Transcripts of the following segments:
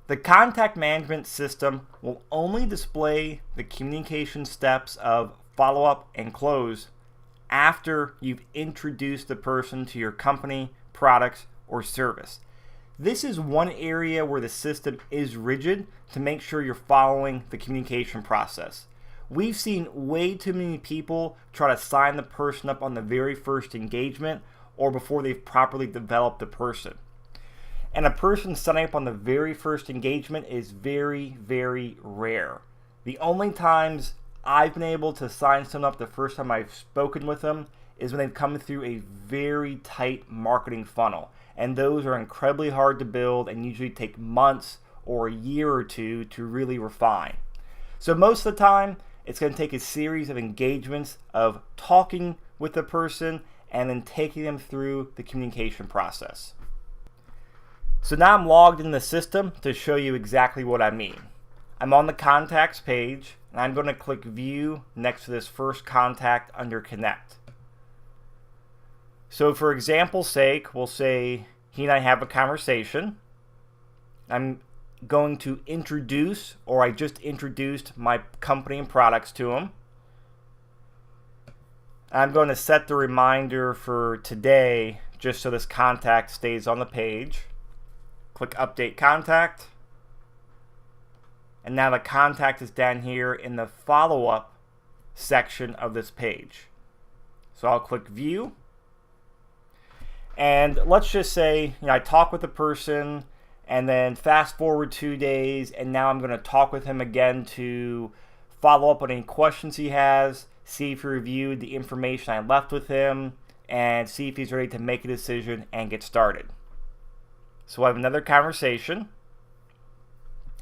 The contact management system will only display the communication steps of follow-up and close after you've introduced the person to your company, products, or service. This is one area where the system is rigid to make sure you're following the communication process. We've seen way too many people try to sign the person up on the very first engagement or before they've properly developed the person. And a person signing up on the very first engagement is very, very rare. The only times I've been able to sign someone up the first time I've spoken with them is when they've come through a very tight marketing funnel. And those are incredibly hard to build and usually take months or a year or two to really refine. So most of the time, it's going to take a series of engagements of talking with the person and then taking them through the communication process. So now I'm logged in the system to show you exactly what I mean. I'm on the contacts page and I'm going to click view next to this first contact under connect. So for example's sake, we'll say he and I have a conversation. I'm going to introduce, or I just introduced my company and products to him. I'm going to set the reminder for today just so this contact stays on the page. Click update contact. And now the contact is down here in the follow-up section of this page. So I'll click view. And let's just say, I talk with the person and then fast forward 2 days and now I'm going to talk with him again to follow up on any questions he has, see if he reviewed the information I left with him, and see if he's ready to make a decision and get started. So I have another conversation.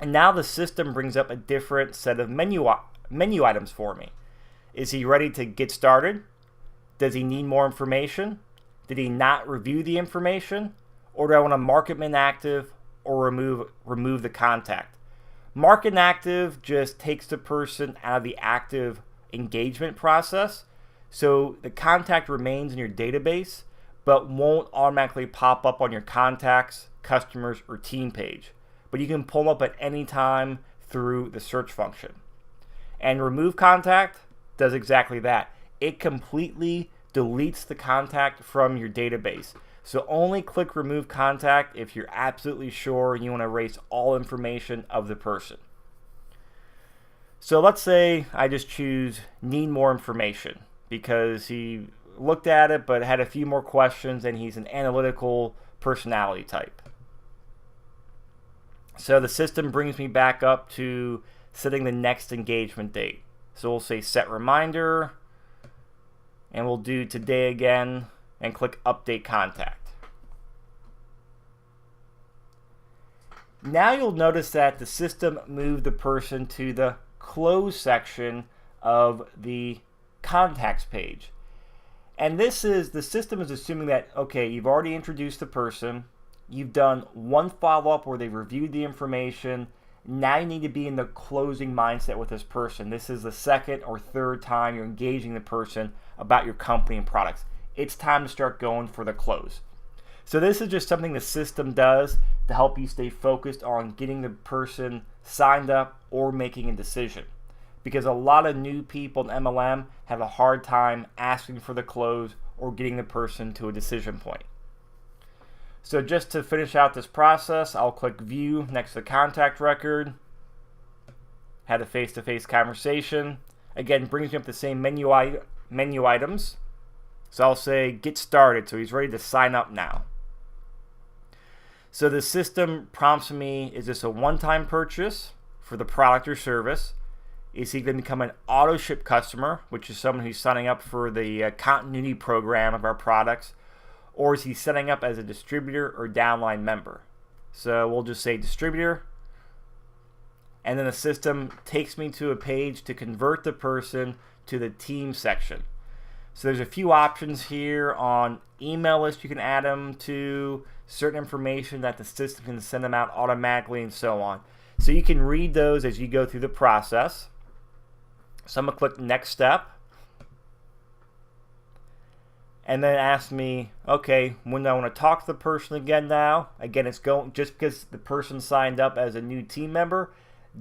And now the system brings up a different set of menu items for me. Is he ready to get started? Does he need more information? Did he not review the information? Or do I want to mark him inactive or remove the contact? Mark inactive just takes the person out of the active engagement process. So the contact remains in your database, but won't automatically pop up on your contacts, customers, or team page. But you can pull them up at any time through the search function. And remove contact does exactly that. It completely deletes the contact from your database. So only click remove contact if you're absolutely sure you want to erase all information of the person. So let's say I just choose need more information because he looked at it but had a few more questions and he's an analytical personality type. So the system brings me back up to setting the next engagement date. So we'll say set reminder and we'll do today again and click update contact. Now you'll notice that the system moved the person to the close section of the contacts page. And the system is assuming that, okay, you've already introduced the person, you've done one follow-up where they've reviewed the information, now you need to be in the closing mindset with this person. This is the second or third time you're engaging the person about your company and products. It's time to start going for the close. So this is just something the system does to help you stay focused on getting the person signed up or making a decision. Because a lot of new people in MLM have a hard time asking for the close or getting the person to a decision point. So just to finish out this process, I'll click view next to the contact record. Had a face-to-face conversation. Again, brings me up the same menu items. So I'll say get started. So he's ready to sign up now. So the system prompts me, is this a one-time purchase for the product or service? Is he going to become an auto ship customer, which is someone who's signing up for the continuity program of our products? Or is he setting up as a distributor or downline member? So we'll just say distributor. And then the system takes me to a page to convert the person to the team section. So there's a few options here on email list you can add them to, certain information that the system can send them out automatically, and so on. So you can read those as you go through the process. So I'm going to click next step. and then ask me, okay, when do I want to talk to the person again now? Again, it's going, just because the person signed up as a new team member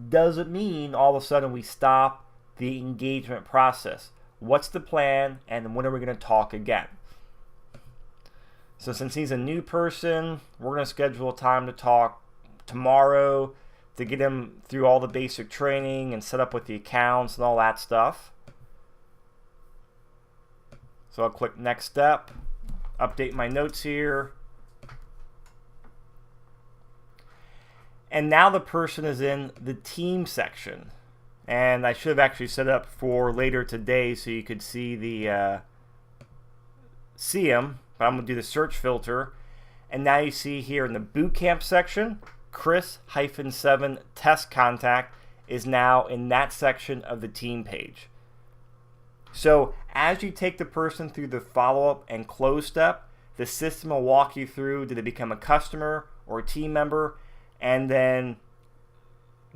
doesn't mean all of a sudden we stop the engagement process. What's the plan, and when are we going to talk again? So since he's a new person, we're going to schedule a time to talk tomorrow to get him through all the basic training and set up with the accounts and all that stuff. So I'll click next step, update my notes here. And now the person is in the team section. And I should have actually set up for later today so you could see the see him. But I'm going to do the search filter. And now you see here in the bootcamp section, Chris-7 test contact is now in that section of the team page. So as you take the person through the follow-up and close step, the system will walk you through, did they become a customer or a team member, and then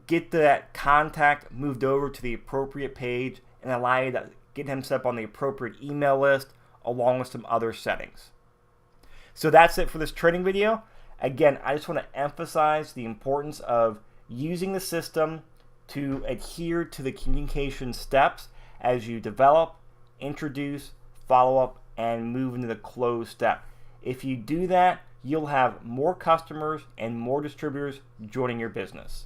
get that contact moved over to the appropriate page and allow you to get him set up on the appropriate email list along with some other settings. So that's it for this training video. Again, I just want to emphasize the importance of using the system to adhere to the communication steps as you develop, introduce, follow up, and move into the close step. If you do that, you'll have more customers and more distributors joining your business.